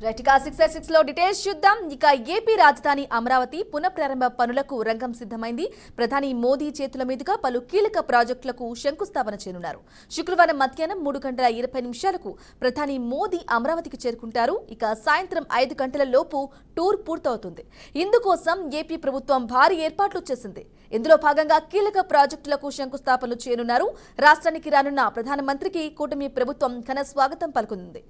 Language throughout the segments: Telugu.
రైట్ గా 6 లో డీటెయిల్స్ చూద్దాం. ఇక ఏపీ రాజధాని అమరావతి పునఃప్రారంభ పనులకు రంగం సిద్ధమైంది. ప్రధాని మోదీ చేతుల మీదుగా పలు కీలక ప్రాజెక్టులకు శంకుస్థాపన చేయనున్నారు. శుక్రవారం మధ్యాహ్నం 3:20 ప్రధాని మోదీ అమరావతికి చేరుకుంటారు. ఇక సాయంత్రం 5 గంటల లోపు టూర్ పూర్తవుతుంది. ఇందుకోసం ఏపీ ప్రభుత్వం భారీ ఏర్పాట్లు చేసింది. ఇందులో భాగంగా కీలక ప్రాజెక్టులకు శంకుస్థాపనలు చేయనున్నారు. రాష్ట్రానికి రానున్న ప్రధానమంత్రికి కూటమి ప్రభుత్వం ఘన స్వాగతం పలుకుతుంది.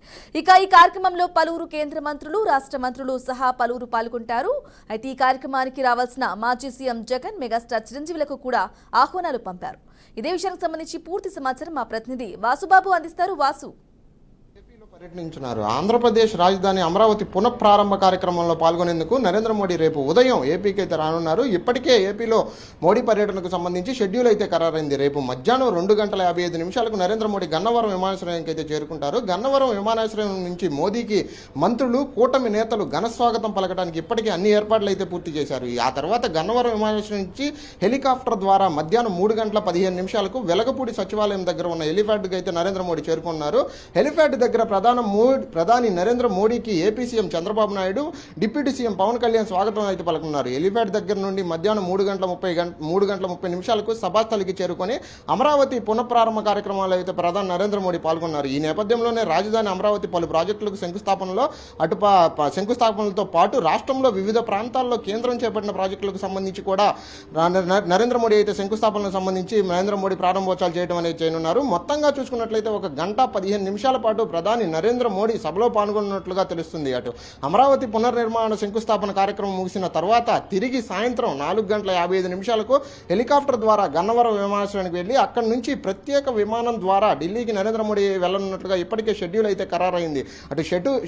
ఇక ఈ కార్యక్రమంలో పలువురు కేంద్ర మంత్రులు, రాష్ట్ర మంత్రులు సహా పలువురు పాల్గొంటారు. అయితే ఈ కార్యక్రమానికి రావాల్సిన మాజీ సీఎం జగన్, మెగాస్టార్ చిరంజీవులకు కూడా ఆహ్వానాలు పంపారు. ఇదే విషయానికి సంబంధించి పూర్తి సమాచారం మా ప్రతినిధి వాసుబాబు అందిస్తారు. వాసు, పర్యటించున్నారు. ఆంధ్రప్రదేశ్ రాజధాని అమరావతి పునఃప్రారంభ కార్యక్రమంలో పాల్గొనేందుకు నరేంద్ర మోడీ రేపు ఉదయం ఏపీకి అయితే రానున్నారు. ఇప్పటికే ఏపీలో మోడీ పర్యటనకు సంబంధించి షెడ్యూల్ అయితే ఖరారైంది. రేపు మధ్యాహ్నం 2:55 నరేంద్ర మోడీ గన్నవరం విమానాశ్రయానికి అయితే చేరుకుంటారు. గన్నవరం విమానాశ్రయం నుంచి మోదీకి మంత్రులు, కూటమి నేతలు ఘన స్వాగతం పలకడానికి ఇప్పటికే అన్ని ఏర్పాట్లు అయితే పూర్తి చేశారు. ఆ తర్వాత గన్నవరం విమానాశ్రయం నుంచి హెలికాప్టర్ ద్వారా మధ్యాహ్నం 3:15 వెలగపూడి సచివాలయం దగ్గర ఉన్న హెలిప్యాడ్కి అయితే నరేంద్ర మోడీ చేరుకున్నారు. హెలిప్యాడ్ దగ్గర ప్రధాని నరేంద్ర మోడీకి AP CM Chandrababu Naidu, deputy CM Pawan Kalyan స్వాగతం అయితే పలుకున్నారు. హెలిప్యాడ్ దగ్గర నుండి మధ్యాహ్నం 3:30 సభాస్థలికి చేరుకొని అమరావతి పునఃప్రారంభ కార్యక్రమాలు అయితే ప్రధాని నరేంద్ర మోడీ పాల్గొన్నారు. ఈ నేపథ్యంలోనే రాజధాని అమరావతి పలు ప్రాజెక్టులకు శంకుస్థాపనలతో పాటు రాష్ట్రంలో వివిధ ప్రాంతాల్లో కేంద్రం చేపట్టిన ప్రాజెక్టులకు సంబంధించి కూడా నరేంద్ర మోడీ అయితే శంకుస్థాపనకు సంబంధించి నరేంద్ర మోడీ ప్రారంభోత్సవాలు చేయడం అనేది చేయనున్నారు. మొత్తంగా చూసుకున్నట్లయితే 1:15 పాటు ప్రధాని నరేంద్ర మోడీ సభలో పాల్గొన్నట్లుగా తెలుస్తుంది. అటు అమరావతి పునర్నిర్మాణ శంకుస్థాపన కార్యక్రమం ముగిసిన తర్వాత తిరిగి సాయంత్రం 4:55 హెలికాప్టర్ ద్వారా గన్నవరం విమానాశ్రయానికి వెళ్లి అక్కడి నుంచి ప్రత్యేక విమానం ద్వారా ఢిల్లీకి నరేంద్ర మోడీ వెళ్లనున్నట్లుగా ఇప్పటికే షెడ్యూల్ అయితే ఖరారైంది. అటు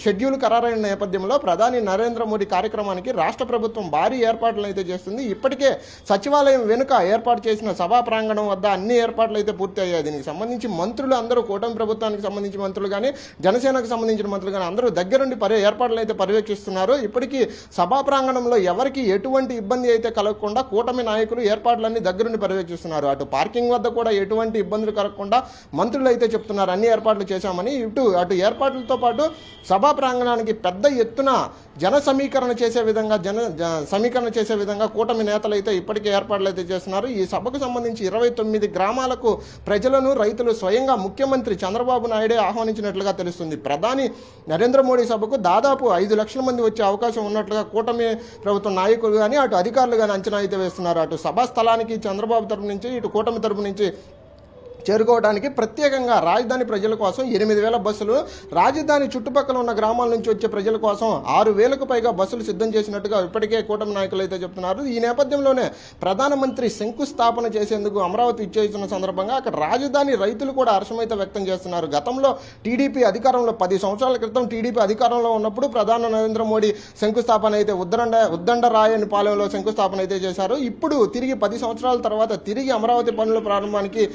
షెడ్యూల్ ఖరారైన నేపథ్యంలో ప్రధాని నరేంద్ర మోడీ కార్యక్రమానికి రాష్ట్ర ప్రభుత్వం భారీ ఏర్పాట్లు అయితే చేస్తుంది. ఇప్పటికే సచివాలయం వెనుక ఏర్పాటు చేసిన సభా ప్రాంగణం వద్ద అన్ని ఏర్పాట్లు అయితే పూర్తి అయ్యాయి. దీనికి సంబంధించి మంత్రులు అందరూ కూటమి ప్రభుత్వానికి సంబంధించిన మంత్రులు కానీ, జనసేనకు సంబంధించిన మంత్రులు కానీ అందరూ దగ్గరుండి ఏర్పాట్లు అయితే పర్యవేక్షిస్తున్నారు. ఇప్పటికీ సభా ప్రాంగణంలో ఎవరికి ఎటువంటి ఇబ్బంది అయితే కలగకుండా కూటమి నాయకులు ఏర్పాట్లన్నీ దగ్గరుండి పర్యవేక్షిస్తున్నారు. అటు పార్కింగ్ వద్ద కూడా ఎటువంటి ఇబ్బందులు కలగకుండా మంత్రులు అయితే చెప్తున్నారు అన్ని ఏర్పాట్లు చేశామని. అటు ఏర్పాట్లతో పాటు సభా ప్రాంగణానికి పెద్ద ఎత్తున సమీకరణ చేసే విధంగా కూటమి నేతలు అయితే ఇప్పటికే ఏర్పాట్లు అయితే చేస్తున్నారు. ఈ సభకు సంబంధించి 29 గ్రామాలకు ప్రజలను, రైతులు స్వయంగా ముఖ్యమంత్రి చంద్రబాబు నాయుడే ఆహ్వానించినట్లుగా తెలుస్తుంది. ప్రధాని నరేంద్ర మోడీ సభకు దాదాపు 5 లక్షల మంది వచ్చే అవకాశం ఉన్నట్లుగా కూటమి ప్రభుత్వ నాయకులు కానీ, అటు అధికారులు కానీ అంచనా అయితే వేస్తున్నారు. అటు సభా స్థలానికి చంద్రబాబు తరపు నుంచి, ఇటు కూటమి తరపు నుంచి చేరుకోవడానికి ప్రత్యేకంగా రాజధాని ప్రజల కోసం 8,000 బస్సులు, రాజధాని చుట్టుపక్కల ఉన్న గ్రామాల నుంచి వచ్చే ప్రజల కోసం 6,000కు పైగా బస్సులు సిద్ధం చేసినట్టుగా ఇప్పటికే కూటమి నాయకులు అయితే చెప్తున్నారు. ఈ నేపథ్యంలోనే ప్రధానమంత్రి శంకుస్థాపన చేసేందుకు అమరావతి ఇచ్చేసిన సందర్భంగా అక్కడ రాజధాని రైతులు కూడా హర్షమైతే వ్యక్తం చేస్తున్నారు. గతంలో టీడీపీ అధికారంలో 10 సంవత్సరాల క్రితం టీడీపీ అధికారంలో ఉన్నప్పుడు ప్రధాని నరేంద్ర మోడీ శంకుస్థాపన అయితే ఉద్దండరాయని పాలెంలో శంకుస్థాపన అయితే చేశారు. ఇప్పుడు తిరిగి 10 సంవత్సరాల తర్వాత తిరిగి అమరావతి పనుల ప్రారంభానికి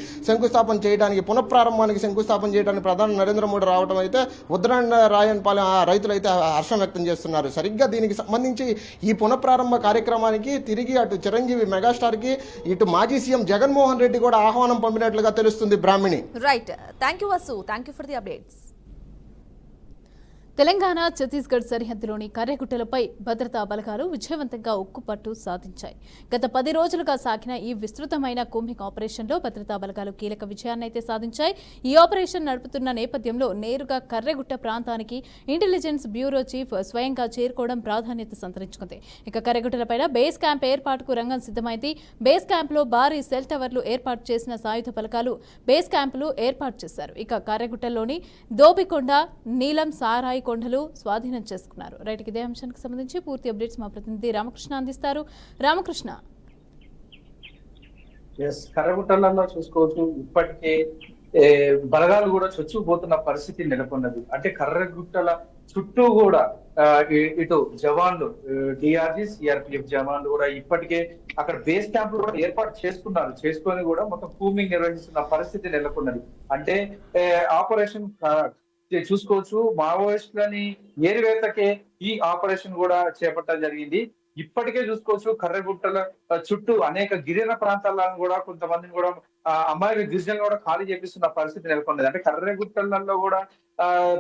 పునఃప్రారంభానికి శంకుస్థాపన చేయడానికి ప్రధాని నరేంద్ర మోడీ రావడం అయితే ఉద్దండరాయన్పాలెం రైతులు అయితే హర్షం వ్యక్తం చేస్తున్నారు. సరిగ్గా దీనికి సంబంధించి ఈ పునఃప్రారంభ కార్యక్రమానికి తిరిగి అటు చిరంజీవి, మెగాస్టార్కి, ఇటు మాజీ సీఎం జగన్మోహన్ రెడ్డి కూడా ఆహ్వానం పంపినట్లుగా తెలుస్తుంది. Brahmani, right. Thank you Vasu, thank you for the updates. Telangana, Chhattisgarh సరిహద్దులోని కర్రెగుట్టలపై భద్రతా బలగాలు విజయవంతంగా ఉక్కుపట్టు సాధించాయి. గత 10 రోజులుగా సాగిన ఈ విస్తృతమైన కూంబింగ్ ఆపరేషన్లో భద్రతా బలగాలు కీలక విజయాన్నైతే సాధించాయి. ఈ ఆపరేషన్ నడుపుతున్న నేపథ్యంలో నేరుగా కర్రెగుట్ట ప్రాంతానికి ఇంటెలిజెన్స్ బ్యూరో చీఫ్ స్వయంగా చేరుకోవడం ప్రాధాన్యత సంతరించుకుంది. ఇక కర్రెగుట్టలపైన బేస్ క్యాంప్ ఏర్పాటుకు రంగం సిద్ధమైంది. బేస్ క్యాంప్లో భారీ సెల్ టవర్లు ఏర్పాటు చేసిన సాయుధ బలగాలు బేస్ క్యాంపులు ఏర్పాటు చేశారు. ఇక కర్రెగుట్టలోని దోబికొండ, నీలం సారాయి కొండలు స్వాధీనం చేసుకున్నారు. రైట్, ఇదే అంశానికి సంబంధించి పూర్తి అప్డేట్స్ మా ప్రతినిధి రామకృష్ణ అందిస్తారు. రామకృష్ణ, కర్రగుట్టలలో చూసుకోవచ్చు ఇప్పటికే బలగాలు కూడా చొచ్చుకుపోతున్న పరిస్థితి నెలకొన్నది. అంటే కర్రగుట్టల చుట్టూ కూడా ఇటు జవాన్లు, డిఆర్జీ, సిఆర్పిఎఫ్ జవాన్లు కూడా ఇప్పటికే అక్కడ బేస్ క్యాంపులు కూడా ఏర్పాటు చేసుకొని కూడా మొత్తం కూంబింగ్ నిర్వహిస్తున్న పరిస్థితి నెలకొన్నది. అంటే ఆపరేషన్ చూసుకోవచ్చు, మావోయిస్టులని ఏరివేతకే ఈ ఆపరేషన్ కూడా చేపట్టడం జరిగింది. ఇప్పటికే చూసుకోవచ్చు కర్రెగుట్టల చుట్టూ అనేక గిరిజన ప్రాంతాలను కూడా కొంతమందిని కూడా అమ్మాయిలు గిరిజనులు కూడా ఖాళీ చేపిస్తున్న పరిస్థితి నెలకొన్నది. అంటే కర్రెగుట్టలలో కూడా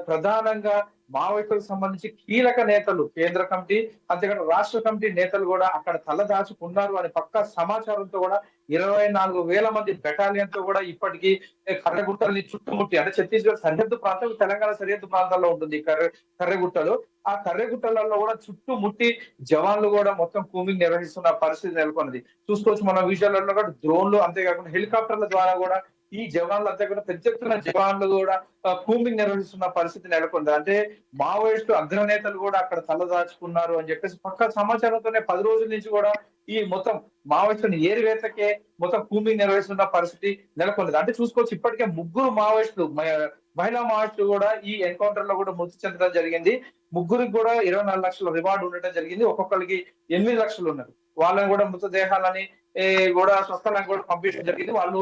ప్రధానంగా మావోయిస్టులకు సంబంధించి కీలక నేతలు, కేంద్ర కమిటీ అంతేకాదు రాష్ట్ర కమిటీ నేతలు కూడా అక్కడ తలదాచుకున్నారు అని పక్కా సమాచారంతో కూడా 24,000 మంది బెటాలియన్ తో కూడా ఇప్పటికీ కర్రెగుట్టల్ని చుట్టుముట్టి, అంటే ఛత్తీస్గఢ్ సరిహద్దు ప్రాంతం, తెలంగాణ సరిహద్దు ప్రాంతాల్లో ఉంటుంది కర్రెగుట్టలు. ఆ కర్రెగుట్టలలో కూడా చుట్టుముట్టి జవాన్లు కూడా మొత్తం కూంబింగ్ నిర్వహిస్తున్న పరిస్థితి నెలకొన్నది. చూసుకోవచ్చు మన విజువల్లో కూడా డ్రోన్లు, అంతేకాకుండా హెలికాప్టర్ల ద్వారా కూడా ఈ జవాన్లు, అంతేకాకుండా పెద్ద ఎత్తున జవాన్లు కూడా కూంబింగ్ నిర్వహిస్తున్న పరిస్థితి నెలకొంది. అంటే మావోయిస్టు అగ్రనేతలు కూడా అక్కడ తలదాచుకున్నారు అని చెప్పేసి పక్కా సమాచారంతోనే 10 రోజుల నుంచి కూడా ఈ మొత్తం మావోయిస్టులను ఏరివేతకే మొత్తం కూంబింగ్ నిర్వహిస్తున్న పరిస్థితి నెలకొన్నది. అంటే చూసుకోవచ్చు ఇప్పటికే 3 మావోయిస్టులు, మహిళా మావోయిస్టులు కూడా ఈ ఎన్కౌంటర్ లో కూడా మృతి చెందడం జరిగింది. ముగ్గురికి కూడా 24 లక్షల రివార్డు ఉండటం జరిగింది. ఒక్కొక్కరికి 8 లక్షలు ఉన్నారు. వాళ్ళని కూడా మృతదేహాలని కూడా స్వస్థలానికి కూడా పంపించడం జరిగింది. వాళ్ళు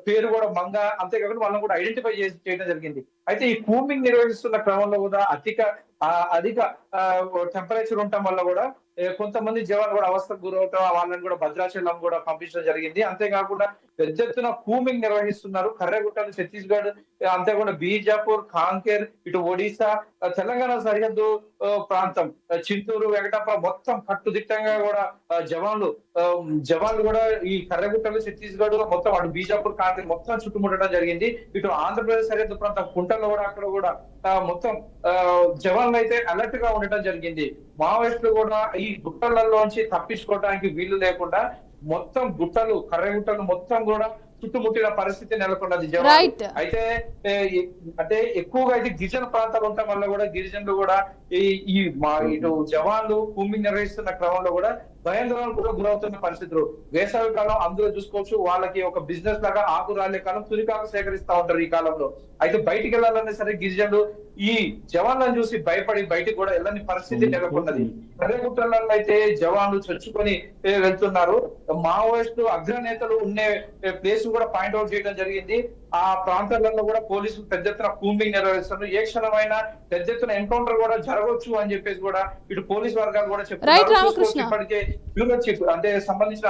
పేరు కూడా మంగ, అంతేకాకుండా వాళ్ళని కూడా ఐడెంటిఫై చేయడం జరిగింది. అయితే ఈ కూంబింగ్ నిర్వహిస్తున్న క్రమంలో కూడా అధిక టెంపరేచర్ ఉండటం వల్ల కూడా కొంతమంది జవాన్లు కూడా అవస్థకు గురవటం, వాళ్ళని కూడా భద్రాచలం కూడా పంపించడం జరిగింది. అంతేకాకుండా పెద్ద ఎత్తున కూంబింగ్ నిర్వహిస్తున్నారు. కర్రెగుట్టలు, ఛత్తీస్గఢ్, అంతేకాకుండా బీజాపూర్, కాంకేర్, ఇటు ఒడిశా, తెలంగాణ సరిహద్దు ప్రాంతం, చింతూరు, వెంకటాపురం మొత్తం కట్టుదిట్టంగా కూడా జవాన్లు కూడా ఈ కర్రెగుట్టలు, ఛత్తీస్గఢ్ మొత్తం అటు బీజాపూర్, కాంకేర్ మొత్తం చుట్టుముట్టడం జరిగింది. ఇటు ఆంధ్రప్రదేశ్ సరిహద్దు ప్రాంతం కుంటల్లో కూడా అక్కడ కూడా మొత్తం జవాన్లు అయితే అలర్ట్ గా ఉండటం జరిగింది. మావోయిస్టులు కూడా ఈ గుట్టలలోంచి తప్పించుకోవడానికి వీలు లేకుండా మొత్తం కర్రెగుట్టలు మొత్తం కూడా చుట్టుముట్టిన పరిస్థితి నెలకొన్నది. అయితే అంటే ఎక్కువగా అయితే గిరిజన ప్రాంతాలు ఉండటం వల్ల కూడా గిరిజనులు కూడా ఇటు జవాన్లు కూంబింగ్ నిర్వహిస్తున్న క్రమంలో కూడా భయాందోళనకు కూడా గురవుతున్న పరిస్థితులు. వేసవి కాలం అందులో చూసుకోవచ్చు, వాళ్ళకి ఒక బిజినెస్ లాగా ఆకురాలే కాలం తులికాకు సేకరిస్తా ఉంటారు ఈ కాలంలో. అయితే బయటికి వెళ్ళాలన్నా సరే గిరిజనులు ఈ జవాన్లను చూసి భయపడి బయటికి కూడా వెళ్ళని పరిస్థితి నెలకొన్నది. కర్రెగుట్టలలో అయితే జవాన్లు చొచ్చుకొని వెళ్తున్నారు. మావోయిస్టు అగ్రనేతలు ఉండే ప్లేస్ కూడా పాయింట్అవుట్ చేయడం జరిగింది. ఆ ప్రాంతాలలో కూడా పోలీసులు పెద్ద ఎత్తున కూంబింగ్ నిర్వహిస్తున్నారు. ఏ క్షణమైనా పెద్ద ఎత్తున ఎన్కౌంటర్ కూడా జరగవచ్చు అని చెప్పేసి కూడా ఇటు పోలీస్ వర్గాలు కూడా చెప్తున్నారు. ఇప్పటికే బ్యూరో చీఫ్ అంటే సంబంధించిన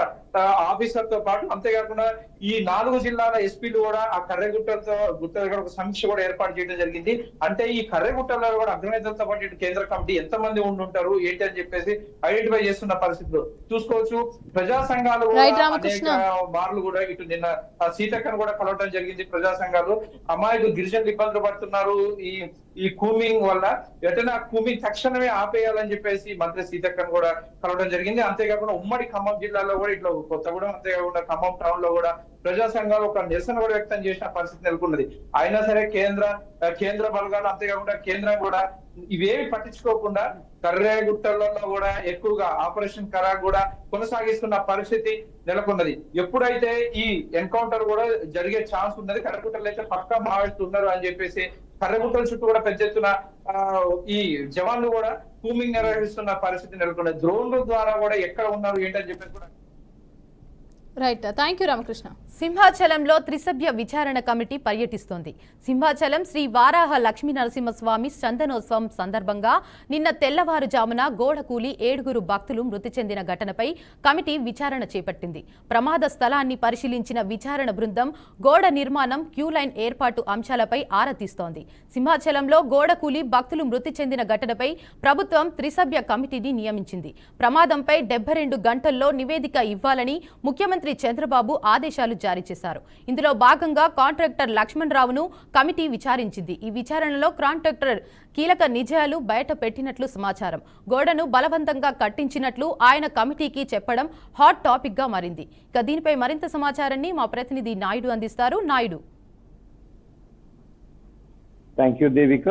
ఆఫీసర్ తో పాటు అంతేకాకుండా ఈ 4 జిల్లాల ఎస్పీలు కూడా ఆ గుట్ట దగ్గర ఒక సమీక్ష కూడా ఏర్పాటు చేయడం జరిగింది. అంటే ఈ కర్రెగుట్టలో కూడా అగ్రనేతలతో పాటు ఇటు కేంద్ర కమిటీ ఎంతమంది ఉండుంటారు ఏంటి అని చెప్పేసి ఐడెంటిఫై చేస్తున్న పరిస్థితులు చూసుకోవచ్చు. ప్రజా సంఘాలు మార్లు కూడా ఇటు నిన్న సీతక్కను కూడా కలవడం జరిగింది. ప్రజా సంఘాలు అమాయకులు గిరిజనులు ఇబ్బందులు పడుతున్నారు ఈ కూంబింగ్ వల్ల, ఎటైనా కూంబింగ్ తక్షణమే ఆపేయాలని చెప్పేసి మంత్రి సీతక్కను కూడా కలవడం జరిగింది. అంతేకాకుండా ఉమ్మడి ఖమ్మం జిల్లాలో కూడా ఇట్లా కొత్తగూడెం, అంతేకాకుండా ఖమ్మం టౌన్ లో కూడా ప్రజా సంఘాలు ఒక నిరసన కూడా వ్యక్తం చేసిన పరిస్థితి నెలకొన్నది. అయినా సరే కేంద్ర బలగాలు, అంతేకాకుండా కేంద్రం కూడా ఇవేమి పట్టించుకోకుండా కర్రెగుట్టలలో కూడా ఎక్కువగా ఆపరేషన్ కరా కూడా కొనసాగిస్తున్న పరిస్థితి నెలకొన్నది. ఎప్పుడైతే ఈ ఎన్కౌంటర్ కూడా జరిగే ఛాన్స్ ఉన్నది, కర్రెగుట్టలు అయితే పక్కా మావోయిస్టులు ఉన్నారు అని చెప్పేసి కర్రెగుట్టల చుట్టూ కూడా పెద్ద ఎత్తున ఈ జవాన్లు కూడా కూంబింగ్ నిర్వహిస్తున్న పరిస్థితి నెలకొన్నది. డ్రోన్ల ద్వారా కూడా ఎక్కడ ఉన్నారు ఏంటని చెప్పేసి కూడా. Right, thank you Ramakrishna. సింహాచలంలో త్రిసభ్య విచారణ కమిటీ పర్యటిస్తోంది. సింహాచలం శ్రీ వారాహ లక్ష్మీ నరసింహస్వామి చందనోత్సవం సందర్భంగా నిన్న తెల్లవారుజామున గోడ కూలి 7 భక్తులు మృతి చెందిన ఘటనపై కమిటీ విచారణ చేపట్టింది. ప్రమాద స్థలాన్ని పరిశీలించిన విచారణ బృందం గోడ నిర్మాణం, క్యూలైన్ ఏర్పాటు అంశాలపై ఆరా తీస్తోంది. సింహాచలంలో గోడ కూలి భక్తులు మృతి చెందిన ఘటనపై ప్రభుత్వం త్రిసభ్య కమిటీని నియమించింది. ప్రమాదంపై 72 గంటల్లో నివేదిక ఇవ్వాలని ముఖ్యమంత్రి చంద్రబాబు ఆదేశాలు జారీ చేశారు. ఇందులో భాగంగా కాంట్రాక్టర్ లక్ష్మణ్ రావును కమిటీ విచారించింది. ఈ విచారణలో కాంట్రాక్టర్ కీలక నిజాలు బయట పెట్టినట్లు సమాచారం. గోడను బలవంతంగా కట్టించినట్లు ఆయన కమిటీకి చెప్పడం హాట్ టాపిక్ గా మారింది. ఇక దీనిపై మరింత సమాచారాన్ని మా ప్రతినిధి నాయుడు అందిస్తారు. నాయుడు. Thank you Devika.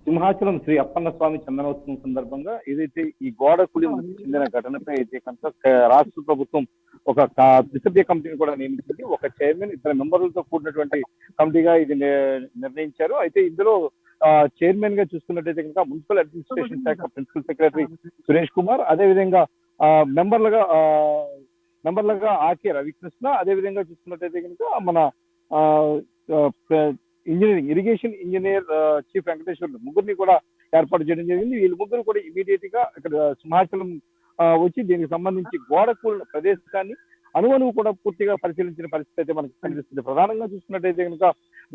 సింహాచలం శ్రీ అప్పన్న స్వామి చందనోత్సవం సందర్భంగా ఏదైతే ఈ గోడ కూలి మృతి చెందిన ఘటనపై అయితే కనుక రాష్ట్ర ప్రభుత్వం ఒక త్రిసభ్య కమిటీని కూడా నియమించింది. ఒక చైర్మన్, 2 మెంబర్లతో కూడినటువంటి కమిటీగా ఇది నిర్ణయించారు. అయితే ఇందులో చైర్మన్ గా చూసుకున్నట్టయితే కనుక మున్సిపల్ అడ్మినిస్ట్రేషన్ శాఖ ప్రిన్సిపల్ సెక్రటరీ సురేష్ కుమార్, అదేవిధంగా మెంబర్లుగా ఆర్కే రవికృష్ణ, అదేవిధంగా చూసుకున్నట్టయితే కనుక మన ఇరిగేషన్ ఇంజనీర్ చీఫ్ వెంకటేశ్వర్లు ముగ్గురిని కూడా ఏర్పాటు చేయడం జరిగింది. వీళ్ళు ముగ్గురు కూడా ఇమీడియట్ గా ఇక్కడ సింహాచలం వచ్చి దీనికి సంబంధించి గోడ కూలిన ప్రదేశాన్ని అనువనువు కూడా పూర్తిగా పరిశీలించిన పరిస్థితి అయితే మనకు కనిపిస్తుంది. ప్రధానంగా చూసుకున్నట్టయితే కనుక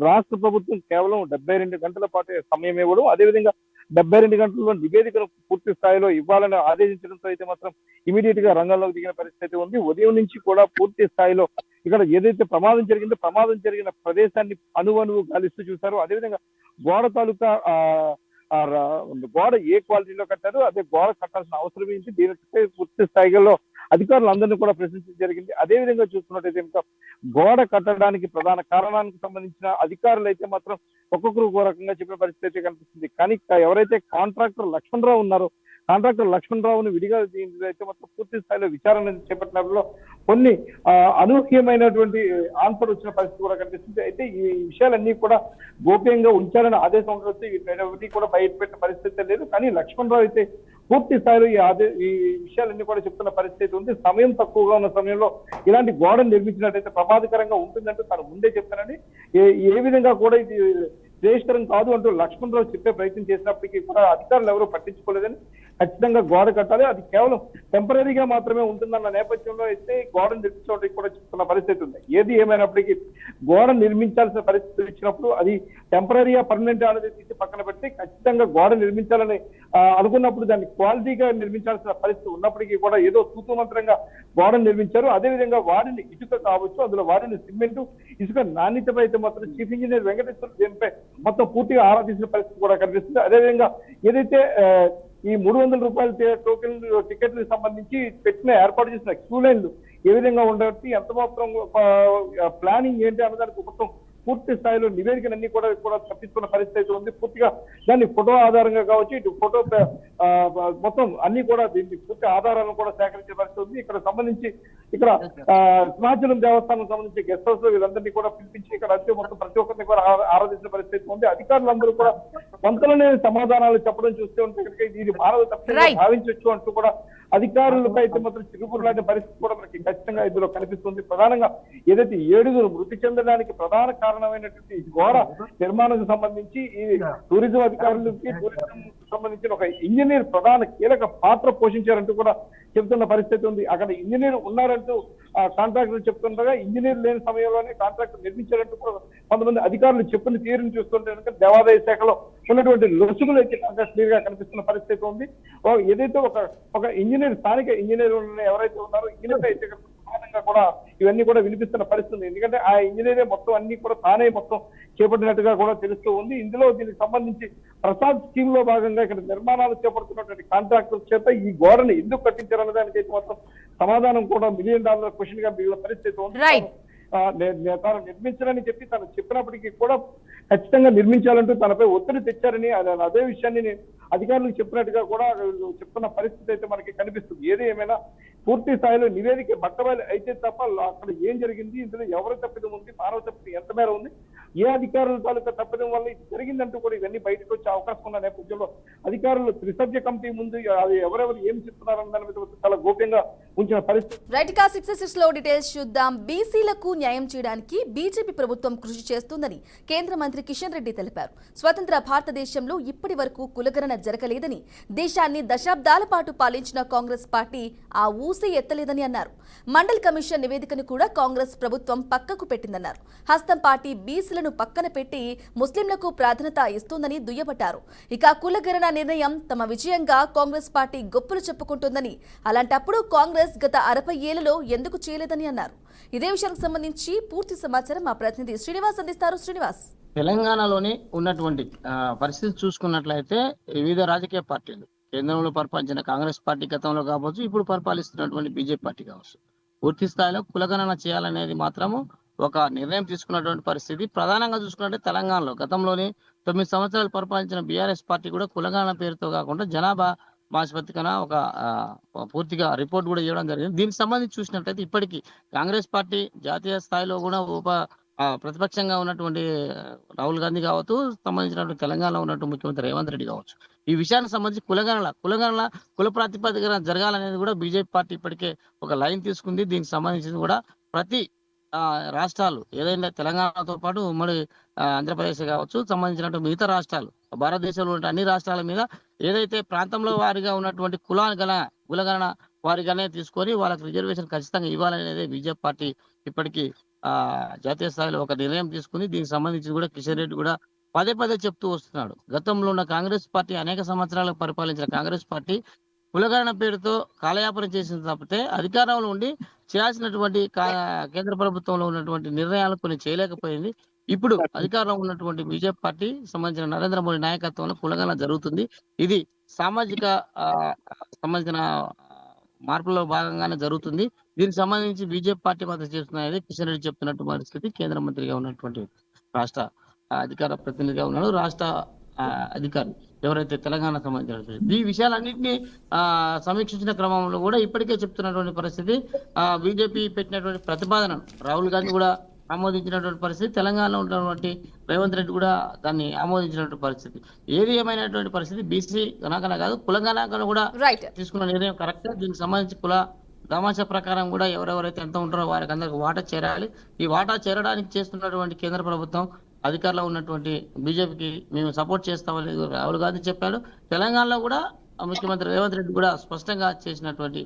రాష్ట్ర ప్రభుత్వం కేవలం 72 గంటల పాటు సమయం ఇవ్వడం, అదేవిధంగా 72 గంటల్లో నివేదికను పూర్తి స్థాయిలో ఇవ్వాలని ఆదేశించడంతో అయితే మాత్రం ఇమీడియట్ గా రంగంలోకి దిగిన పరిస్థితి ఉంది. ఉదయం నుంచి కూడా పూర్తి స్థాయిలో ఇక్కడ ఏదైతే ప్రమాదం జరిగిందో ప్రమాదం జరిగిన ప్రదేశాన్ని అనువనువు గాలిస్తూ చూశారు. అదేవిధంగా గోడ తాలూకా గోడ ఏ క్వాలిటీలో కట్టారు, అదే గోడ కట్టాల్సిన అవసరం ఏంటి, దీనిపై పూర్తి స్థాయిలో అధికారులందరినీ కూడా ప్రశ్నించడం జరిగింది. అదే విధంగా చూసుకున్నట్టయితే ఇంకా గోడ కట్టడానికి ప్రధాన కారణానికి సంబంధించిన అధికారులు అయితే మాత్రం ఒక్కొక్కరు ఒక రకంగా చెప్పిన పరిస్థితి అయితే కనిపిస్తుంది. కానీ ఎవరైతే కాంట్రాక్టర్ లక్ష్మణరావు ఉన్నారో కాంట్రాక్టర్ లక్ష్మణరావును విడిగా అయితే మాత్రం పూర్తి స్థాయిలో విచారణ చేపట్టినప్పుడు కొన్ని అనూహ్యమైనటువంటి ఆన్సర్ వచ్చిన పరిస్థితి కూడా కనిపిస్తుంది. అయితే ఈ విషయాలన్నీ కూడా గోప్యంగా ఉంచాలని ఆదేశం వచ్చి వీటి కూడా బయటపెట్టిన పరిస్థితి లేదు. కానీ లక్ష్మణరావు అయితే పూర్తి స్థాయిలో ఈ విషయాలన్నీ కూడా చెప్తున్న పరిస్థితి ఉంది. సమయం తక్కువగా ఉన్న సమయంలో ఇలాంటి గోడను నిర్మించినట్టయితే ప్రమాదకరంగా ఉంటుందంటూ తను ముందే చెప్తానని, ఏ విధంగా కూడా ఇది శ్రేయస్కరం కాదు అంటూ లక్ష్మణరావు చెప్పే ప్రయత్నం చేసినప్పటికీ కూడా అధికారులు ఎవరూ పట్టించుకోలేదని, ఖచ్చితంగా గోడ కట్టాలి, అది కేవలం టెంపరీగా మాత్రమే ఉంటుందన్న నేపథ్యంలో అయితే గోడ నిర్మించడానికి కూడా చెప్తున్న పరిస్థితి ఉంది. ఏది ఏమైనప్పటికీ గోడ నిర్మించాల్సిన పరిస్థితి ఇచ్చినప్పుడు అది టెంపరీగా పర్మనెంట్ అనేది తీసి పక్కన పెట్టి ఖచ్చితంగా గోడ నిర్మించాలని అనుకున్నప్పుడు దాన్ని క్వాలిటీగా నిర్మించాల్సిన పరిస్థితి ఉన్నప్పటికీ కూడా ఏదో తూతుమంత్రంగా గోడ నిర్మించారు. అదేవిధంగా వాడిని ఇటుక కావచ్చు, అందులో వాడిని సిమెంట్, ఇసుక నాణ్యతపై అయితే మాత్రం చీఫ్ ఇంజనీర్ వెంకటేశ్వర దీనిపై మొత్తం పూర్తిగా ఆరా తీసిన పరిస్థితి కూడా కనిపిస్తుంది. అదేవిధంగా ఏదైతే ఈ 300 రూపాయల టోకెన్ టికెట్లకు సంబంధించి ఏర్పాటు చేసిన క్యూ లైన్లు ఏ విధంగా ఉండబట్టి ఎంత మాత్రం ప్లానింగ్ ఏంటి అన్నదానికి మొత్తం పూర్తి స్థాయిలో నివేదికలన్నీ కూడా తప్పించుకున్న పరిస్థితి ఉంది. పూర్తిగా దాన్ని ఫోటో ఆధారంగా కావచ్చు, ఇటు ఫోటో మొత్తం అన్ని కూడా దీన్ని పూర్తి ఆధారాలను కూడా సేకరించే పరిస్థితి ఉంది. ఇక్కడ సంబంధించి ఇక్కడ సింహాచలం దేవస్థానం సంబంధించి గెస్ట్ హౌస్ లో వీళ్ళందరినీ కూడా పిలిపించి ఇక్కడ అంతే మొత్తం ప్రతి ఒక్కరిని కూడా ఆరాధించిన పరిస్థితి ఉంది. అధికారులందరూ కూడా కొంతలోనే సమాధానాలు చెప్పడం చూస్తే ఉంటే కనుక ఇది మానవ తప్పని భావించవచ్చు అంటూ కూడా అధికారులపై అయితే మాత్రం చిరుపురులాంటి పరిస్థితి కూడా మనకి ఖచ్చితంగా ఇందులో కనిపిస్తుంది. ప్రధానంగా ఏదైతే 7 మృతి చెందడానికి ప్రధాన కారణమైనటువంటి గోడ నిర్మాణానికి సంబంధించి ఈ టూరిజం అధికారులకి టూరిజం సంబంధించిన ఒక ఇంజనీర్ ప్రధాన కీలక పాత్ర పోషించారంటూ కూడా చెప్తున్న పరిస్థితి ఉంది. అక్కడ ఇంజనీర్ ఉన్నారంటూ కాంట్రాక్టర్ చెప్తుండగా ఇంజనీర్ లేని సమయంలోనే కాంట్రాక్టర్ నిర్మించారంటూ కూడా కొంతమంది అధికారులు చెప్పిన తీరుని చూస్తుంటే కనుక దేవాదాయ శాఖలో ఉన్నటువంటి లొసుగులు అయితే క్లియర్ గా కనిపిస్తున్న పరిస్థితి ఉంది. ఏదైతే ఒక ఇంజనీర్ స్థానిక ఇంజనీర్ ఎవరైతే ఉన్నారో ఈయనపై అయితే ప్రధానంగా కూడా ఇవన్నీ కూడా వినిపిస్తున్న పరిస్థితి. ఎందుకంటే ఆ ఇంజనీరే మొత్తం అన్ని కూడా తానే మొత్తం చేపట్టినట్టుగా కూడా తెలుస్తూ ఉంది. ఇందులో దీనికి సంబంధించి ప్రసాద్ స్కీమ్ లో భాగంగా ఇక్కడ నిర్మాణాలు చేపడుతున్నటువంటి కాంట్రాక్టర్ చేత ఈ గోడను ఎందుకు కట్టించారన్న దానికి మొత్తం సమాధానం కూడా $1 మిలియన్ క్వశ్చన్ గా మిగిలిన పరిస్థితి ఉంది. తాను నిర్మించాలని చెప్పి తను చెప్పినప్పటికీ కూడా ఖచ్చితంగా నిర్మించాలంటూ తనపై ఒత్తిడి తెచ్చారని అదే విషయాన్ని అధికారులకు చెప్పినట్టుగా కూడా చెప్తున్న పరిస్థితి అయితే మనకి కనిపిస్తుంది. ఏది ఏమైనా పూర్తి స్థాయిలో నివేదిక బట్టబయలు అయితే తప్ప అక్కడ ఏం జరిగింది, ఇందులో ఎవరి తప్పిదం ఉంది, మానవ తప్పిదం ఎంత మేర ఉంది, ఏ అధికారుల తాలూకా తప్పిదం వల్ల ఇది జరిగిందంటూ కూడా ఇవన్నీ బయటకు వచ్చే అవకాశం ఉన్న నేపథ్యంలో అధికారులు త్రిసభ్య కమిటీ ముందు అది ఎవరెవరు ఏం చెప్తున్నారన్న దాని మీద చాలా గోప్యంగా ఉంచిన పరిస్థితి. రైట్ గా 66 లో డీటెయిల్స్ చూద్దాం. బీసీలకు న్యాయం చేయడానికి బీజేపీ ప్రభుత్వం కృషి చేస్తుందని కేంద్ర మంత్రి కిషన్ రెడ్డి తెలిపారు. స్వతంత్ర భారతదేశంలో ఇప్పటి వరకు కులగణన జరగలేదని, దేశాన్ని దశాబ్దాల పాటు పాలించిన కాంగ్రెస్ పార్టీ ఆ ఊసి ఎత్తలేదని అన్నారు. మండల్ కమిషన్ నివేదికను కూడా కాంగ్రెస్ ప్రభుత్వం పక్కకు పెట్టిందన్నారు. హస్తం పార్టీ బీసీలను పక్కన పెట్టి ముస్లింలకు ప్రాధాన్యత ఇస్తుందని దుయ్యబట్టారు. ఇక కులగణన నిర్ణయం తమ విజయంగా కాంగ్రెస్ పార్టీ గొప్పలు చెప్పుకుంటుందని, అలాంటప్పుడు కాంగ్రెస్ గత 60 ఏళ్లలో ఎందుకు చేయలేదని అన్నారు. ఇదే విషయానికి సంబంధించి పూర్తి సమాచారం మా ప్రతినిధి శ్రీనివాస్ అందిస్తారు. శ్రీనివాస్, తెలంగాణలోని ఉన్నటువంటి పరిస్థితి చూసుకున్నట్లయితే వివిధ రాజకీయ పార్టీలు, కేంద్రంలో పరిపాలించిన కాంగ్రెస్ పార్టీ గతంలో కావచ్చు, ఇప్పుడు పరిపాలిస్తున్నటువంటి బీజేపీ పార్టీ కావచ్చు, పూర్తి స్థాయిలో కులగణన చేయాలనేది మాత్రము ఒక నిర్ణయం తీసుకున్నటువంటి పరిస్థితి. ప్రధానంగా చూసుకున్నట్టే తెలంగాణలో గతంలోని 9 సంవత్సరాలు పరిపాలించిన బీఆర్ఎస్ పార్టీ కూడా కులగణన పేరుతో కాకుండా జనాభా ప్రాతిపదికన ఒక పూర్తిగా రిపోర్ట్ కూడా ఇవ్వడం జరిగింది. దీనికి సంబంధించి చూసినట్లయితే ఇప్పటికీ కాంగ్రెస్ పార్టీ జాతీయ స్థాయిలో కూడా ప్రతిపక్షంగా ఉన్నటువంటి రాహుల్ గాంధీ కావచ్చు, సంబంధించినటువంటి తెలంగాణలో ఉన్నటువంటి ముఖ్యమంత్రి రేవంత్ రెడ్డి కావచ్చు, ఈ విషయానికి సంబంధించి కులగణన కుల ప్రాతిపదికన జరగాలనేది కూడా బీజేపీ పార్టీ ఇప్పటికే ఒక లైన్ తీసుకుంది. దీనికి సంబంధించి కూడా ప్రతి రాష్ట్రాలు ఏదైనా తెలంగాణతో పాటు ఉమ్మడి ఆంధ్రప్రదేశ్ కావచ్చు, సంబంధించినటువంటి మిగతా రాష్ట్రాలు, భారతదేశంలో ఉన్న అన్ని రాష్ట్రాల మీద ఏదైతే ప్రాంతంలో వారిగా ఉన్నటువంటి కులగణన వారిగానే తీసుకొని వాళ్ళకి రిజర్వేషన్ ఖచ్చితంగా ఇవ్వాలనేది బీజేపీ పార్టీ ఇప్పటికీ జాతీయ స్థాయిలో ఒక నిర్ణయం తీసుకుని దీనికి సంబంధించి కూడా కిషన్ రెడ్డి కూడా పదే చెప్తూ వస్తున్నాడు. గతంలో ఉన్న కాంగ్రెస్ పార్టీ అనేక సంవత్సరాలు పరిపాలించిన కాంగ్రెస్ పార్టీ కులగణన పేరుతో కాలయాపన చేసిన తప్పితే అధికారంలో ఉండి చేయాల్సినటువంటి కేంద్ర ప్రభుత్వంలో ఉన్నటువంటి నిర్ణయాలు కొన్ని చేయలేకపోయింది. ఇప్పుడు అధికారంలో ఉన్నటువంటి బీజేపీ పార్టీ సంబంధించిన నరేంద్ర మోడీ నాయకత్వంలో కులగణన జరుగుతుంది. ఇది సామాజిక సంబంధించిన మార్పులో భాగంగానే జరుగుతుంది. దీనికి సంబంధించి బీజేపీ పార్టీ మద్దతు చేస్తున్నది కిషన్ రెడ్డి చెప్తున్నట్టు పరిస్థితి. కేంద్ర మంత్రిగా ఉన్నటువంటి రాష్ట్ర అధికార ప్రతినిధిగా ఉన్నాడు, రాష్ట్ర అధికారి ఎవరైతే తెలంగాణ సంబంధించిన ఈ విషయాలన్నింటినీ సమీక్షించిన క్రమంలో కూడా ఇప్పటికే చెప్తున్నటువంటి పరిస్థితి, బీజేపీ పెట్టినటువంటి ప్రతిపాదన రాహుల్ గాంధీ కూడా ఆమోదించినటువంటి పరిస్థితి, తెలంగాణలో ఉన్నటువంటి రేవంత్ రెడ్డి కూడా దాన్ని ఆమోదించినటువంటి పరిస్థితి. ఏది ఏమైనటువంటి పరిస్థితి బీసీ గణాంకన కాదు కుల గణాంకన కూడా రైట్. తీసుకున్న నిర్ణయం కరెక్ట్. దీనికి సంబంధించి కుల దామాషా ప్రకారం కూడా ఎవరెవరైతే ఎంత ఉంటారో వారికి అందరికి వాటా చేరాలి. ఈ వాటా చేరడానికి చేస్తున్నటువంటి కేంద్ర ప్రభుత్వం అధికారంలో ఉన్నటువంటి బీజేపీకి మేము సపోర్ట్ చేస్తామని రాహుల్ గాంధీ చెప్పాడు. తెలంగాణలో కూడా ముఖ్యమంత్రి రేవంత్ రెడ్డి కూడా స్పష్టంగా చేసినటువంటి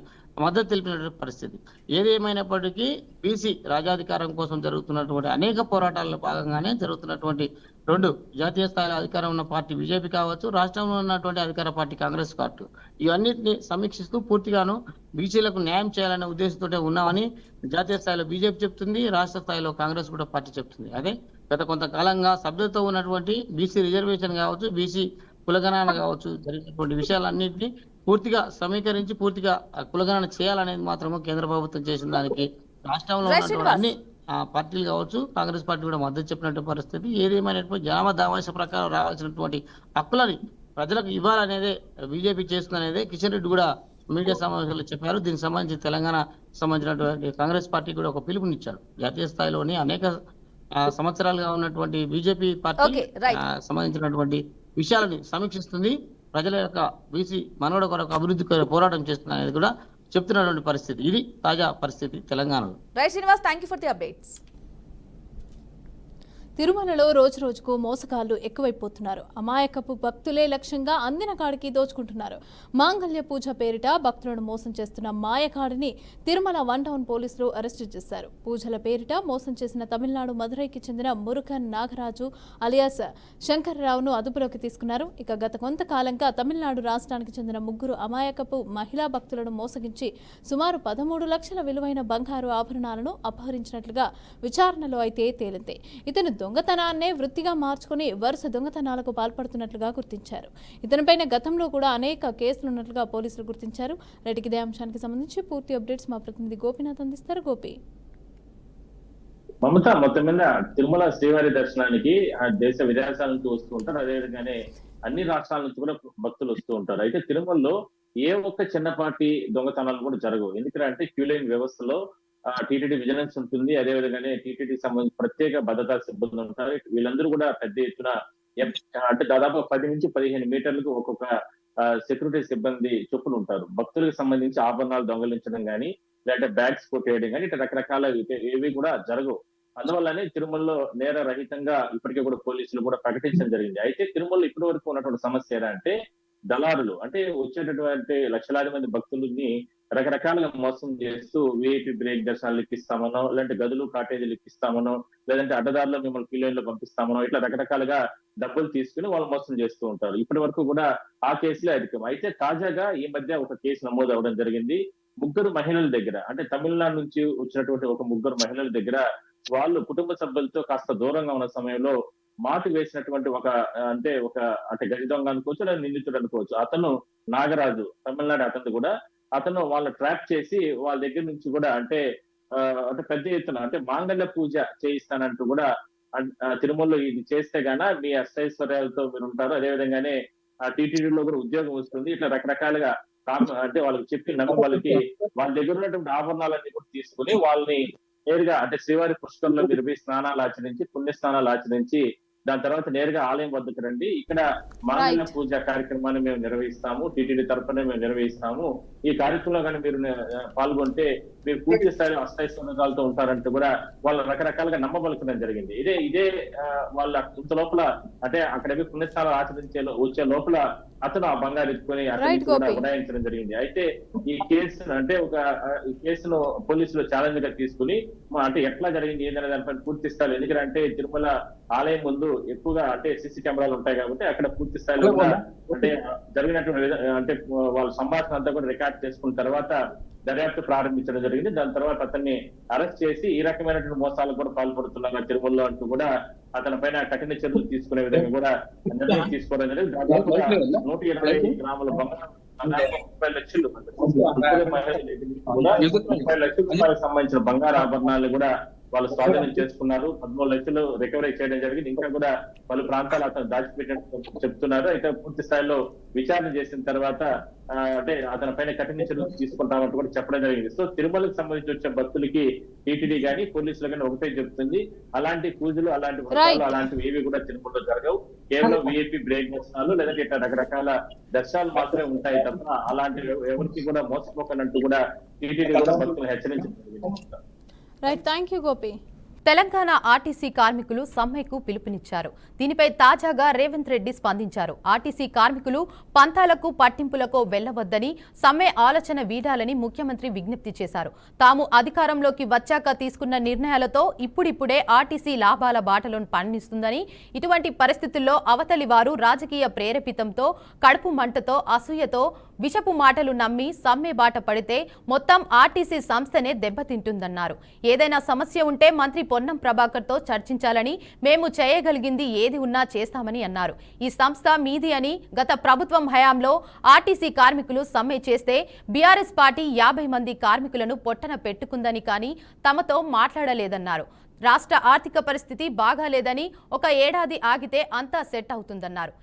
మద్దతు తెలిపినటువంటి పరిస్థితి. ఏది ఏమైనప్పటికీ బీసీ రాజాధికారం కోసం జరుగుతున్నటువంటి అనేక పోరాటాల్లో భాగంగానే జరుగుతున్నటువంటి రెండు జాతీయ స్థాయిలో అధికారం ఉన్న పార్టీ బీజేపీ కావచ్చు, రాష్ట్రంలో ఉన్నటువంటి అధికార పార్టీ కాంగ్రెస్ పార్టీ, ఇవన్నిటిని సమీక్షిస్తూ పూర్తిగాను బీసీలకు న్యాయం చేయాలనే ఉద్దేశంతో ఉన్నామని జాతీయ స్థాయిలో బీజేపీ చెప్తుంది, రాష్ట్ర స్థాయిలో కాంగ్రెస్ కూడా పార్టీ చెప్తుంది. అదే గత కొంతకాలంగా సభ్యతతో ఉన్నటువంటి బీసీ రిజర్వేషన్ కావచ్చు, బీసీ కులగణన కావచ్చు, జరిగినటువంటి విషయాలన్నింటినీ పూర్తిగా సమీకరించి పూర్తిగా కులగణన చేయాలనేది మాత్రమే కేంద్ర ప్రభుత్వం చేసిన దానికి రాష్ట్రంలో ఉన్నటువంటి అన్ని పార్టీలు కావచ్చు, కాంగ్రెస్ పార్టీ కూడా మద్దతు చెప్పినట్టు పరిస్థితి. ఏదేమైనటువంటి జనాభా దామాష ప్రకారం రావాల్సినటువంటి హక్కులని ప్రజలకు ఇవ్వాలనేదే బీజేపీ చేస్తుందనేదే కిషన్ రెడ్డి కూడా మీడియా సమావేశంలో చెప్పారు. దీనికి సంబంధించి తెలంగాణ సంబంధించినటువంటి కాంగ్రెస్ పార్టీ కూడా ఒక పిలుపునిచ్చారు. జాతీయ స్థాయిలోని అనేక సంవత్సరాలుగా ఉన్నటువంటి బీజేపీ పార్టీ సంబంధించినటువంటి విషయాలని సమీక్షిస్తుంది, ప్రజల యొక్క బీసీ మనోడ కొరకు అభివృద్ధి పోరాటం చేస్తుంది అనేది కూడా చెప్తున్నటువంటి పరిస్థితి. ఇది తాజా పరిస్థితి తెలంగాణలో. Right Srinivas, thank you for the updates. తిరుమలలో రోజురోజుకు మోసగాళ్లు ఎక్కువైపోతున్నారు. అమాయకపు భక్తులే లక్ష్యంగా అందిన కాడికి దోచుకుంటున్నారు. మాంగళ్య పూజ పేరిట భక్తులను మోసం చేస్తున్న మాయకాడిని తిరుమల 1 టౌన్ పోలీసులు అరెస్టు చేశారు. పూజల పేరిట మోసం చేసిన తమిళనాడు మదురైకి చెందిన మురుగన్ నాగరాజు అలియాస్ శంకర్రావును అదుపులోకి తీసుకున్నారు. ఇక గత కొంతకాలంగా తమిళనాడు రాష్ట్రానికి చెందిన 3 అమాయకపు మహిళా భక్తులను మోసగించి సుమారు 13 లక్షల విలువైన బంగారు ఆభరణాలను అపహరించినట్లుగా విచారణలో అయితే తేలింది. ఇతను దొంగతనాన్నే వృత్తిగా మార్చుకుని వరుస దొంగతనాలకు పాల్పడుతున్నట్లుగా గుర్తించారు. ఇతనిపైన గతంలో కూడా అనేక కేసులున్నట్లుగా పోలీసులు గుర్తించారు. రైట్, ఇదే అంశానికి సంబంధించి పూర్తి అప్డేట్స్ మా ప్రతినిధి గోపీనాథ్ అందిస్తారు. గోపి, మమత, మొత్తం మీద తిరుమల శ్రీవారి దర్శనానికి దేశ విదేశాల నుంచి వస్తూ ఉంటారు. అదేవిధంగానే అన్ని రాష్ట్రాల నుంచి కూడా భక్తులు వస్తూ ఉంటారు. అయితే తిరుమలలో ఏ ఒక్క చిన్నపాటి దొంగతనాలు కూడా జరగవు. ఎందుకంటే క్యూ లైన్ వ్యవస్థలో టీటీడీ విజిలెన్స్ ఉంటుంది. అదేవిధంగానే టీటీడీకి సంబంధించి ప్రత్యేక భద్రతా సిబ్బంది ఉంటారు. వీళ్ళందరూ కూడా పెద్ద ఎత్తున అంటే దాదాపు 10 నుంచి 15 మీటర్లకు ఒక్కొక్క సెక్యూరిటీ సిబ్బంది చొప్పున ఉంటారు. భక్తులకు సంబంధించి ఆభరణాలు దొంగలించడం కానీ, లేదంటే బ్యాగ్స్ కొట్టేయడం కానీ ఇట్లా రకరకాల ఏవి కూడా జరగవు. అందువల్లనే తిరుమలలో నేర రహితంగా ఇప్పటికే కూడా పోలీసులు కూడా ప్రకటించడం జరిగింది. అయితే తిరుమలలో ఇప్పటి వరకు ఉన్నటువంటి సమస్య ఏంటంటే దళారులు, అంటే వచ్చేటటువంటి లక్షలాది మంది భక్తులని రకరకాలుగా మోసం చేస్తూ విఐపి బ్రేక్ దర్శనాలు ఇప్పిస్తామనో, లేదంటే గదులు కాటేజీలు ఇప్పిస్తామనో, లేదంటే అడ్డదారులో మిమ్మల్ని క్యూ లైన్ లో పంపిస్తామనో, ఇట్లా రకరకాలుగా డబ్బులు తీసుకుని వాళ్ళు మోసం చేస్తూ ఉంటారు. ఇప్పటి వరకు కూడా ఆ కేసులే అధికం. అయితే తాజాగా ఈ మధ్య ఒక కేసు నమోదు అవ్వడం జరిగింది. 3 మహిళల దగ్గర, అంటే తమిళనాడు నుంచి వచ్చినటువంటి ఒక 3 మహిళల దగ్గర వాళ్ళు కుటుంబ సభ్యులతో కాస్త దూరంగా ఉన్న సమయంలో మాటు వేసినటువంటి అంటే గజ దొంగ అనుకోవచ్చు, లేదా నిందితుడు అనుకోవచ్చు. అతను నాగరాజు, తమిళనాడు అతను కూడా, అతను వాళ్ళని ట్రాప్ చేసి వాళ్ళ దగ్గర నుంచి కూడా అంటే పెద్ద ఎత్తున అంటే మాంగళ్య పూజ చేయిస్తానంటూ కూడా తిరుమలలో ఇది చేస్తే గాన మీ అష్టైశ్వర్యాలతో మీరు ఉంటారు, అదేవిధంగానే టీటీడీలో కూడా ఉద్యోగం వస్తుంది, ఇట్లా రకరకాలుగా అంటే వాళ్ళకి చెప్పి నమ్మి వాళ్ళకి వాళ్ళ దగ్గర ఉన్నటువంటి ఆభరణాలన్నీ కూడా తీసుకుని వాళ్ళని నేరుగా అంటే శ్రీవారి పుష్కరంలో మీరు స్నానాలు ఆచరించి, పుణ్య స్నానాలు ఆచరించి దాని తర్వాత నేరుగా ఆలయం వద్దకు రండి, ఇక్కడ మాంగళ్య పూజ కార్యక్రమాన్ని మేము నిర్వహిస్తాము, టీటీడీ తరఫున మేము నిర్వహిస్తాము, ఈ కార్యక్రమంలో కానీ మీరు పాల్గొంటే మీరు పూర్తి స్థాయిలో అస్థైశ్వర్యాలతో ఉంటారంటూ కూడా వాళ్ళు రకరకాలుగా నమ్మబలుకడం జరిగింది. ఇదే వాళ్ళ ఇంత లోపల అంటే అక్కడ పుణ్యస్థానాలు వచ్చే లోపల అతను ఆ బంగారు ఎత్తుకొని అతను కూడా ఉడాయించడం జరిగింది. అయితే ఈ కేసును పోలీసులు ఛాలెంజ్ గా తీసుకుని అంటే ఎట్లా జరిగింది ఏదైనా దానిపై పూర్తి స్థాయిలో, ఎందుకంటే తిరుమల ఆలయం ముందు ఎక్కువగా అంటే సీసీ కెమెరాలు ఉంటాయి కాబట్టి అక్కడ పూర్తి స్థాయిలో అంటే జరిగినటువంటి అంటే వాళ్ళ సంభాషణ అంతా కూడా రికార్డ్ చేసుకున్న తర్వాత దర్యాప్తు ప్రారంభించడం జరిగింది. దాని తర్వాత అతన్ని అరెస్ట్ చేసి ఈ రకమైనటువంటి మోసాలకు కూడా పాల్పడుతున్నారు తిరుమలలో అంటూ కూడా అతని పైన కఠిన చర్యలు తీసుకునే విధంగా కూడా నిర్ణయం తీసుకోవడం జరిగింది. దాదాపుగా 125 గ్రాముల బంగారం, 30 లక్షలు 30 లక్షల రూపాయలకు సంబంధించిన బంగారు ఆభరణాలు కూడా వాళ్ళు స్వాధీనం చేసుకున్నారు. 13 లక్షలు రికవరీ చేయడం జరిగింది. ఇంకా కూడా పలు ప్రాంతాలు అతను దాచిపెట్టినట్టు చెప్తున్నారు. అయితే పూర్తి స్థాయిలో విచారణ చేసిన తర్వాత అంటే అతని పైన కఠిన చర్యలు తీసుకుంటామంటూ కూడా చెప్పడం జరిగింది. సో తిరుమలకు సంబంధించి వచ్చే భక్తులకి టీటీడీ గానీ పోలీసులు కానీ ఒకటే చెప్తుంది, అలాంటి పూజలు అలాంటి వ్రతాలు అలాంటివి ఏవి కూడా తిరుమలలో జరగవు. కేవలం విఐపి బ్రేక్ దర్శనాలు లేదంటే ఇట్లా రకరకాల దర్శనాలు మాత్రమే ఉంటాయి తప్ప అలాంటి ఎవరికి కూడా మోసపోకనంటూ కూడా టీటీడీ కూడా భక్తులు హెచ్చరించడం జరిగింది. Right, thank you Gopi. Telangana RTC కార్మికులు సమ్మెకు పిలుపునిచ్చారు. దీనిపై తాజాగా రేవంత్ రెడ్డి స్పందించారు. ఆర్టీసీ కార్మికులు పంతాలకు పట్టింపులకు వెళ్లవద్దని, సమ్మె ఆలోచన వీడాలని ముఖ్యమంత్రి విజ్ఞప్తి చేశారు. తాము అధికారంలోకి వచ్చాక తీసుకున్న నిర్ణయాలతో ఇప్పుడిప్పుడే ఆర్టీసీ లాభాల బాటలో పయనిస్తుందని, ఇటువంటి పరిస్థితుల్లో అవతలి వారు రాజకీయ ప్రేరేపితంతో, కడుపు మంటతో, అసూయతో విషపు మాటలు నమ్మి సమ్మె బాట పడితే మొత్తం ఆర్టీసీ సంస్థనే దెబ్బతింటుందన్నారు. ఏదైనా సమస్య ఉంటే మంత్రి పొన్నం ప్రభాకర్ తో చర్చించాలని, మేము చేయగలిగింది ఏది ఉన్నా చేస్తామని అన్నారు. ఈ సంస్థ మీది అని, గత ప్రభుత్వం హయాంలో ఆర్టీసీ కార్మికులు సమ్మె చేస్తే బీఆర్ఎస్ పార్టీ 50 మంది కార్మికులను పొట్టన పెట్టుకుందని, కానీ తమతో మాట్లాడలేదన్నారు. రాష్ట్ర ఆర్థిక పరిస్థితి బాగాలేదని, ఒక ఏడాది ఆగితే అంతా సెట్ అవుతుందన్నారు.